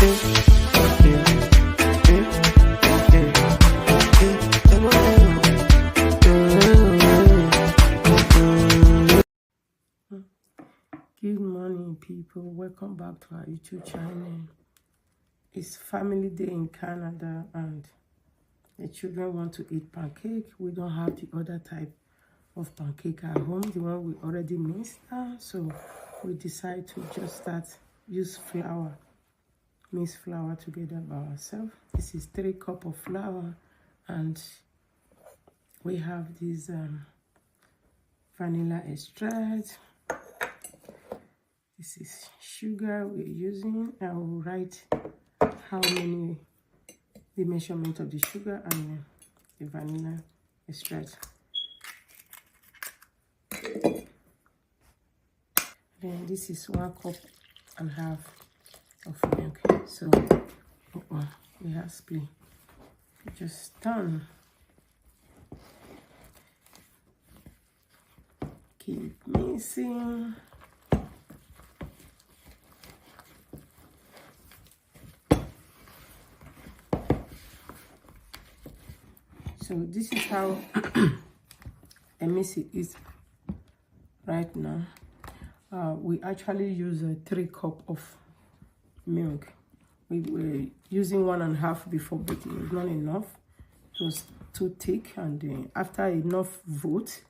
Good morning, people. Welcome back to our YouTube channel. It's family day in Canada and the children want to eat pancake. We don't have the other type of pancake at home, the one we already mixed, so we decide to just start use flour, mix flour together by ourselves. This is 3 cups of flour, and we have this vanilla extract. This is sugar we're using. I will write how many, the measurement of the sugar and the vanilla extract. Then this is 1.5 cups of milk. So we have split. Just turn. Keep mixing. So this is how I mix it is right now. We actually use 3 cups of milk. We were using 1.5 before, but it was not enough. It was too thick, and after enough vote,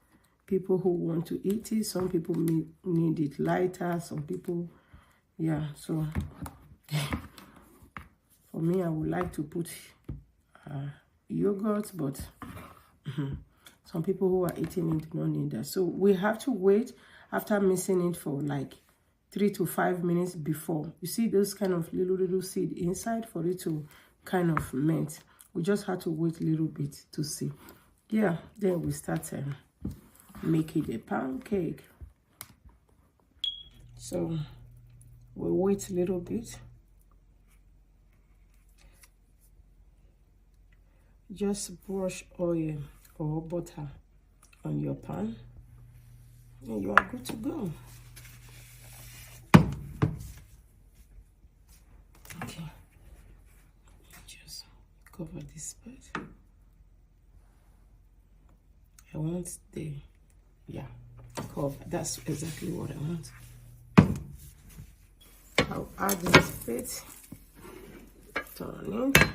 people who want to eat it, some people need it lighter, some people, yeah. So for me, I would like to put yogurt, but some people who are eating it do not need that. So we have to wait after mixing it for like 3 to 5 minutes before. You see those kind of little seed inside for it to kind of melt. We just have to wait a little bit to see. Yeah, then we start making the pancake. So we wait a little bit. Just brush oil or butter on your pan and you are good to go. Okay, just cover this part. I want the, yeah, cover. That's exactly what I want. I'll add this bit, turn it.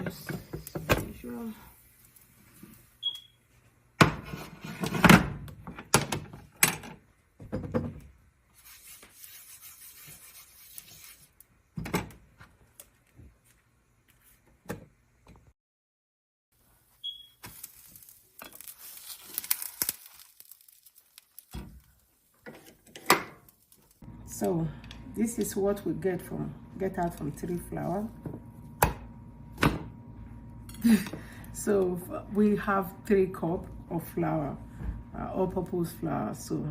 Just usual. So this is what we get out from 3 flour. So we have 3 cups of flour, all-purpose flour. So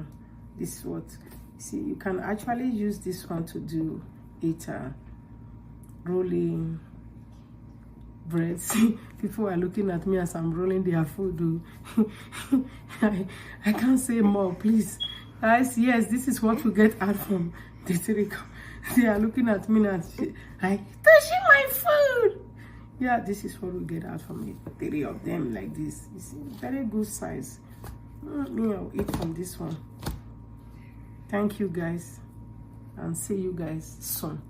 this is what, see, you can actually use this one to do it rolling bread. See, people are looking at me as I'm rolling their food. I can't say more, please. Guys, yes, this is what we get out from the 3 cups. They are looking at me and like, touching my food. Yeah, this is what we get out from it. 3 of them like this. It's very good size. Me, I'll eat from this one. Thank you guys, and see you guys soon.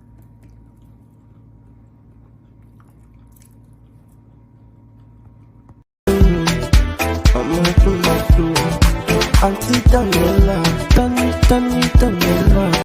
Auntie Daniela, Daniela.